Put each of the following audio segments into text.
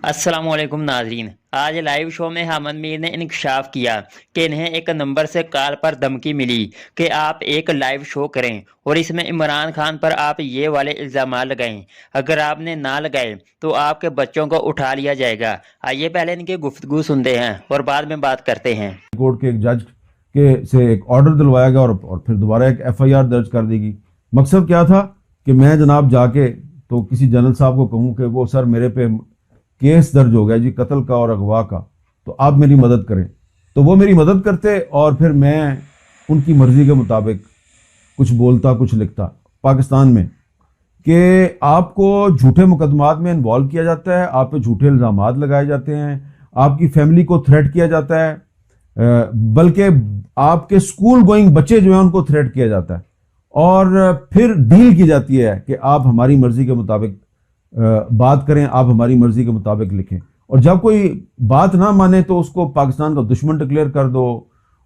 السلام علیکم ناظرین، آج لائیو شو میں حامد میر نے انکشاف کیا کہ انہیں ایک نمبر سے کال پر دھمکی ملی کہ آپ ایک لائیو شو کریں اور اس میں عمران خان پر آپ یہ والے الزامات لگائیں۔ اگر آپ نے نہ لگائے تو آپ کے بچوں کو اٹھا لیا جائے گا۔ آئیے پہلے ان کی گفتگو سنتے ہیں اور بعد میں بات کرتے ہیں۔ کورٹ کے ایک جج کے سے ایک آرڈر دلوایا گیا اور پھر دوبارہ ایک ایف آئی آر درج کر دی گئی۔ مقصد کیا تھا کہ میں جناب جا کے تو کسی جنرل صاحب کو کہوں کہ وہ سر میرے پہ کیس درج ہو گیا جی قتل کا اور اغوا کا، تو آپ میری مدد کریں۔ تو وہ میری مدد کرتے اور پھر میں ان کی مرضی کے مطابق کچھ بولتا کچھ لکھتا۔ پاکستان میں کہ آپ کو جھوٹے مقدمات میں انوالو کیا جاتا ہے، آپ پہ جھوٹے الزامات لگائے جاتے ہیں، آپ کی فیملی کو تھریٹ کیا جاتا ہے، بلکہ آپ کے سکول گوئنگ بچے جو ہیں ان کو تھریٹ کیا جاتا ہے، اور پھر ڈیل کی جاتی ہے کہ آپ ہماری مرضی کے مطابق بات کریں، آپ ہماری مرضی کے مطابق لکھیں، اور جب کوئی بات نہ مانے تو اس کو پاکستان کا دشمن ڈکلیئر کر دو،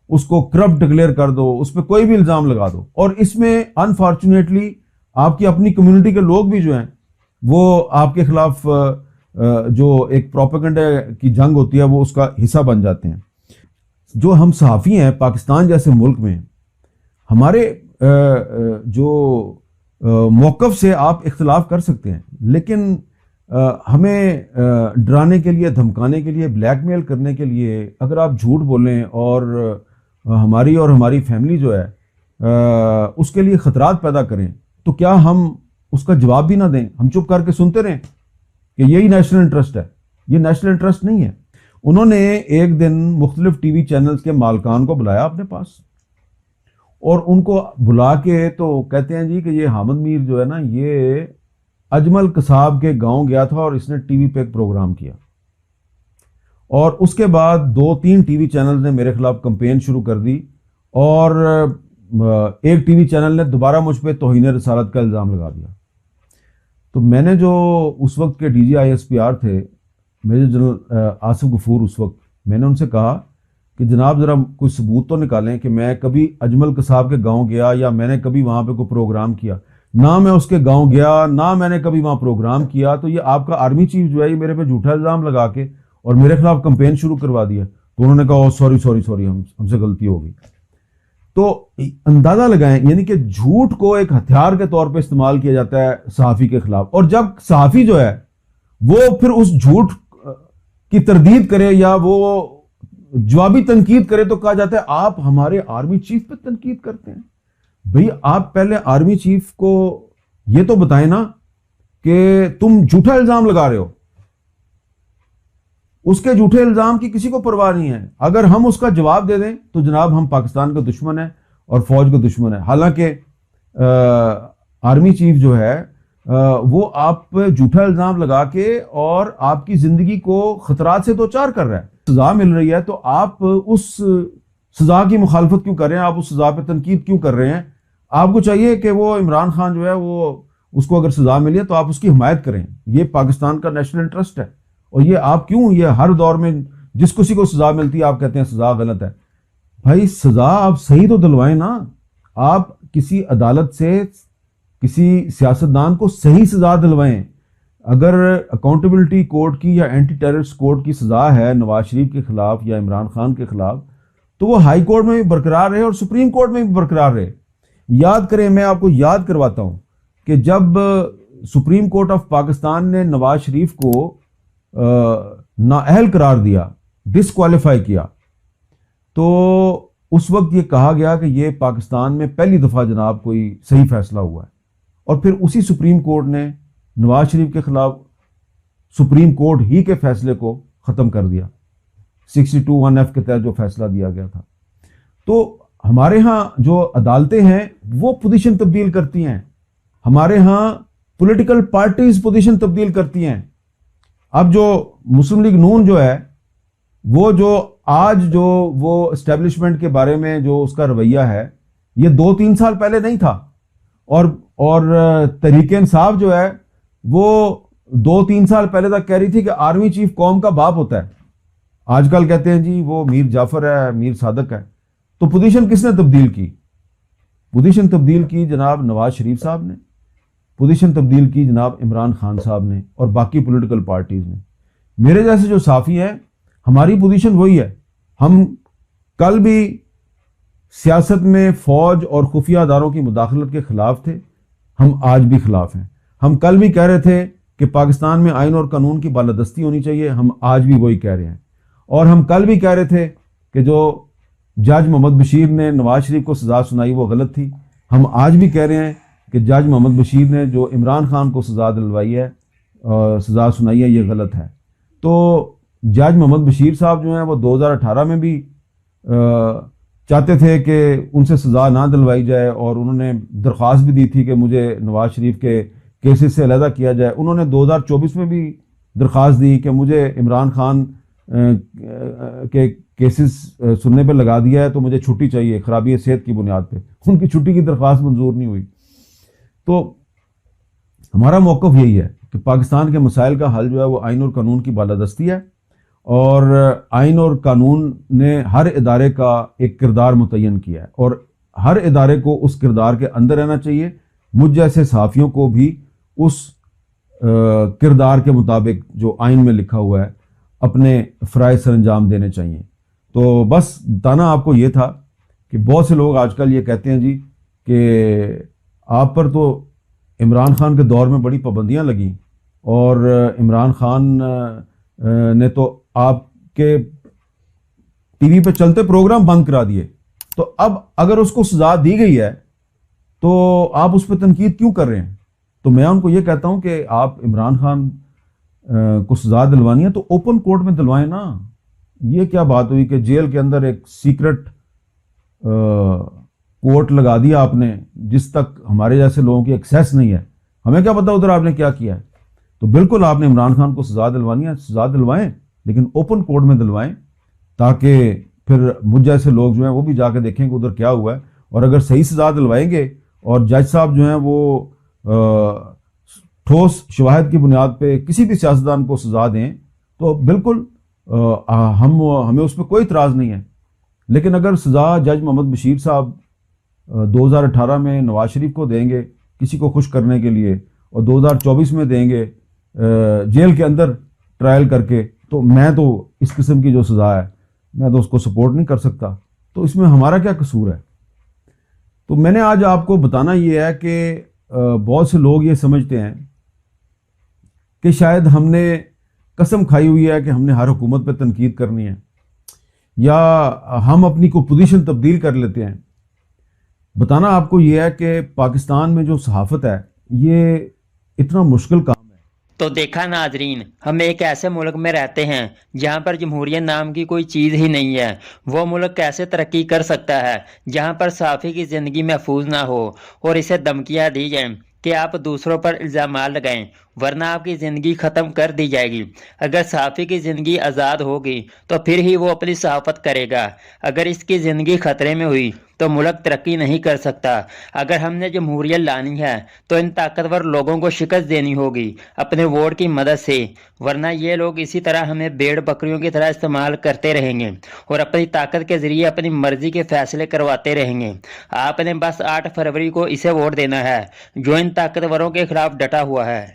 اس کو کرپٹ ڈکلیئر کر دو، اس پہ کوئی بھی الزام لگا دو۔ اور اس میں انفارچونیٹلی آپ کی اپنی کمیونٹی کے لوگ بھی جو ہیں وہ آپ کے خلاف جو ایک پروپیگنڈا کی جنگ ہوتی ہے وہ اس کا حصہ بن جاتے ہیں۔ جو ہم صحافی ہیں پاکستان جیسے ملک میں، ہمارے جو موقف سے آپ اختلاف کر سکتے ہیں، لیکن ہمیں ڈرانے کے لیے، دھمکانے کے لیے، بلیک میل کرنے کے لیے اگر آپ جھوٹ بولیں اور ہماری فیملی جو ہے اس کے لیے خطرات پیدا کریں، تو کیا ہم اس کا جواب بھی نہ دیں؟ ہم چپ کر کے سنتے رہیں کہ یہی نیشنل انٹرسٹ ہے؟ یہ نیشنل انٹرسٹ نہیں ہے۔ انہوں نے ایک دن مختلف ٹی وی چینلز کے مالکان کو بلایا اپنے پاس، اور ان کو بلا کے تو کہتے ہیں جی کہ یہ حامد میر جو ہے نا، یہ اجمل قصاب کے گاؤں گیا تھا اور اس نے ٹی وی پہ ایک پروگرام کیا، اور اس کے بعد 2-3 ٹی وی چینل نے میرے خلاف کمپین شروع کر دی، اور ایک ٹی وی چینل نے دوبارہ مجھ پہ توہین رسالت کا الزام لگا دیا۔ تو میں نے جو اس وقت کے D G I S P R تھے میجر جنرل آصف غفور، اس وقت میں نے ان سے کہا کہ جناب ذرا کوئی ثبوت تو نکالیں کہ میں کبھی اجمل قصاب کے گاؤں گیا یا میں نے کبھی وہاں پہ کوئی پروگرام کیا۔ نہ میں اس کے گاؤں گیا، نہ میں نے کبھی وہاں پروگرام کیا، تو یہ آپ کا آرمی چیف جو ہے یہ میرے پہ جھوٹا الزام لگا کے اور میرے خلاف کمپین شروع کروا دیا۔ تو انہوں نے کہا سوری ہم سے غلطی ہو گئی۔ تو اندازہ لگائیں، یعنی کہ جھوٹ کو ایک ہتھیار کے طور پہ استعمال کیا جاتا ہے صحافی کے خلاف، اور جب صحافی جو ہے وہ پھر اس جھوٹ کی تردید کرے یا وہ جوابی تنقید کرے تو کہا جاتا ہے آپ ہمارے آرمی چیف پہ تنقید کرتے ہیں۔ بھئی آپ پہلے آرمی چیف کو یہ تو بتائیں نا کہ تم جھوٹا الزام لگا رہے ہو، اس کے جھوٹے الزام کی کسی کو پرواہ نہیں ہے۔ اگر ہم اس کا جواب دے دیں تو جناب ہم پاکستان کا دشمن ہیں اور فوج کا دشمن ہے۔ حالانکہ آرمی چیف جو ہے وہ آپ پہ جھوٹا الزام لگا کے اور آپ کی زندگی کو خطرات سے دوچار کر رہا ہے۔ سزا مل رہی ہے تو آپ اس سزا کی مخالفت کیوں کر رہے ہیں؟ آپ اس سزا پہ تنقید کیوں کر رہے ہیں؟ آپ کو چاہیے کہ وہ عمران خان جو ہے وہ اس کو اگر سزا ملی ہے تو آپ اس کی حمایت کریں۔ یہ پاکستان کا نیشنل انٹرسٹ ہے، اور یہ آپ کیوں یہ ہر دور میں جس کسی کو سزا ملتی ہے آپ کہتے ہیں سزا غلط ہے؟ بھائی سزا آپ صحیح تو دلوائیں نا۔ آپ کسی عدالت سے کسی سیاستدان کو صحیح سزا دلوائیں۔ اگر اکاؤنٹیبلٹی کورٹ کی یا اینٹی ٹیررسٹ کورٹ کی سزا ہے نواز شریف کے خلاف یا عمران خان کے خلاف، تو وہ ہائی کورٹ میں بھی برقرار رہے اور سپریم کورٹ میں بھی برقرار رہے۔ یاد کریں، میں آپ کو یاد کرواتا ہوں کہ جب سپریم کورٹ آف پاکستان نے نواز شریف کو نااہل قرار دیا، ڈسکوالیفائی کیا، تو اس وقت یہ کہا گیا کہ یہ پاکستان میں پہلی دفعہ جناب کوئی صحیح فیصلہ ہوا ہے، اور پھر اسی سپریم کورٹ نے نواز شریف کے خلاف سپریم کورٹ ہی کے فیصلے کو ختم کر دیا، 62(1)(f) کے تحت جو فیصلہ دیا گیا تھا۔ تو ہمارے ہاں جو عدالتیں ہیں وہ پوزیشن تبدیل کرتی ہیں، ہمارے ہاں پولیٹیکل پارٹیز پوزیشن تبدیل کرتی ہیں۔ اب جو مسلم لیگ نون جو ہے وہ جو آج جو وہ اسٹیبلشمنٹ کے بارے میں جو اس کا رویہ ہے، یہ 2-3 سال پہلے نہیں تھا، اور تحریک انصاف جو ہے وہ 2-3 سال پہلے تک کہہ رہی تھی کہ آرمی چیف قوم کا باپ ہوتا ہے۔ آج کل کہتے ہیں جی وہ میر جعفر ہے، میر صادق ہے۔ تو پوزیشن کس نے تبدیل کی؟ پوزیشن تبدیل کی جناب نواز شریف صاحب نے، پوزیشن تبدیل کی جناب عمران خان صاحب نے اور باقی پولیٹیکل پارٹیز نے۔ میرے جیسے جو صحافی ہیں ہماری پوزیشن وہی ہے. ہم کل بھی سیاست میں فوج اور خفیہ اداروں کی مداخلت کے خلاف تھے, ہم آج بھی خلاف ہیں. ہم کل بھی کہہ رہے تھے کہ پاکستان میں آئین اور قانون کی بالادستی ہونی چاہیے, ہم آج بھی وہی کہہ رہے ہیں. اور ہم کل بھی کہہ رہے تھے کہ جو جج محمد بشیر نے نواز شریف کو سزا سنائی وہ غلط تھی, ہم آج بھی کہہ رہے ہیں کہ جج محمد بشیر نے جو عمران خان کو سزا دلوائی ہے, سزا سنائی ہے, یہ غلط ہے. تو جج محمد بشیر صاحب جو ہیں وہ 2018 میں بھی چاہتے تھے کہ ان سے سزا نہ دلوائی جائے, اور انہوں نے درخواست بھی دی تھی کہ مجھے نواز شریف کے کیسز سے علیحدہ کیا جائے. انہوں نے 2024 میں بھی درخواست دی کہ مجھے عمران خان کے کیسز سننے پہ لگا دیا ہے تو مجھے چھٹی چاہیے خرابی صحت کی بنیاد پہ. ان کی چھٹی کی درخواست منظور نہیں ہوئی. تو ہمارا موقف یہی ہے کہ پاکستان کے مسائل کا حل جو ہے وہ آئین اور قانون کی بالادستی ہے, اور آئین اور قانون نے ہر ادارے کا ایک کردار متعین کیا ہے, اور ہر ادارے کو اس کردار کے اندر رہنا چاہیے. مجھ جیسے صحافیوں کو بھی اس کردار کے مطابق جو آئین میں لکھا ہوا ہے اپنے فرائض سر انجام دینے چاہیے. تو بس بتانا آپ کو یہ تھا کہ بہت سے لوگ آج کل یہ کہتے ہیں جی کہ آپ پر تو عمران خان کے دور میں بڑی پابندیاں لگیں, اور عمران خان نے تو آپ کے ٹی وی پہ چلتے پروگرام بند کرا دیے, تو اب اگر اس کو سزا دی گئی ہے تو آپ اس پہ تنقید کیوں کر رہے ہیں؟ تو میں ان کو یہ کہتا ہوں کہ آپ عمران خان کو سزا دلوانی ہے تو اوپن کورٹ میں دلوائیں نا. یہ کیا بات ہوئی کہ جیل کے اندر ایک سیکرٹ کورٹ لگا دیا آپ نے جس تک ہمارے جیسے لوگوں کی ایکسیس نہیں ہے, ہمیں کیا پتا ادھر آپ نے کیا کیا ہے. تو بالکل آپ نے عمران خان کو سزا دلوانی ہے, سزا دلوائیں, لیکن اوپن کورٹ میں دلوائیں, تاکہ پھر مجھ جیسے لوگ جو ہیں وہ بھی جا کے دیکھیں کہ ادھر کیا ہوا ہے. اور اگر صحیح سزا دلوائیں گے اور جج صاحب جو ہیں وہ ٹھوس شواہد کی بنیاد پہ کسی بھی سیاستدان کو سزا دیں تو بالکل ہمیں اس پہ کوئی اعتراض نہیں ہے. لیکن اگر سزا جج محمد بشیر صاحب 2018 میں نواز شریف کو دیں گے کسی کو خوش کرنے کے لیے, اور 2024 میں دیں گے جیل کے اندر ٹرائل کر کے, تو میں تو اس قسم کی جو سزا ہے میں تو اس کو سپورٹ نہیں کر سکتا. تو اس میں ہمارا کیا قصور ہے؟ تو میں نے آج آپ کو بتانا یہ ہے کہ بہت سے لوگ یہ سمجھتے ہیں کہ شاید ہم نے قسم کھائی ہوئی ہے کہ ہم نے ہر حکومت پہ تنقید کرنی ہے, یا ہم اپنی کو پوزیشن تبدیل کر لیتے ہیں. بتانا آپ کو یہ ہے کہ پاکستان میں جو صحافت ہے یہ اتنا مشکل کام ہے. تو دیکھا ناظرین, ہم ایک ایسے ملک میں رہتے ہیں جہاں پر جمہوریت نام کی کوئی چیز ہی نہیں ہے. وہ ملک کیسے ترقی کر سکتا ہے جہاں پر صحافی کی زندگی محفوظ نہ ہو اور اسے دھمکیاں دی جائیں کہ آپ دوسروں پر الزامات لگائیں ورنہ آپ کی زندگی ختم کر دی جائے گی. اگر صحافی کی زندگی آزاد ہوگی تو پھر ہی وہ اپنی صحافت کرے گا. اگر اس کی زندگی خطرے میں ہوئی تو ملک ترقی نہیں کر سکتا. اگر ہم نے جمہوریت لانی ہے تو ان طاقتور لوگوں کو شکست دینی ہوگی اپنے ووٹ کی مدد سے, ورنہ یہ لوگ اسی طرح ہمیں بھیڑ بکریوں کی طرح استعمال کرتے رہیں گے اور اپنی طاقت کے ذریعے اپنی مرضی کے فیصلے کرواتے رہیں گے. آپ نے بس 8 فروری کو اسے ووٹ دینا ہے جو ان طاقتوروں کے خلاف ڈٹا ہوا ہے.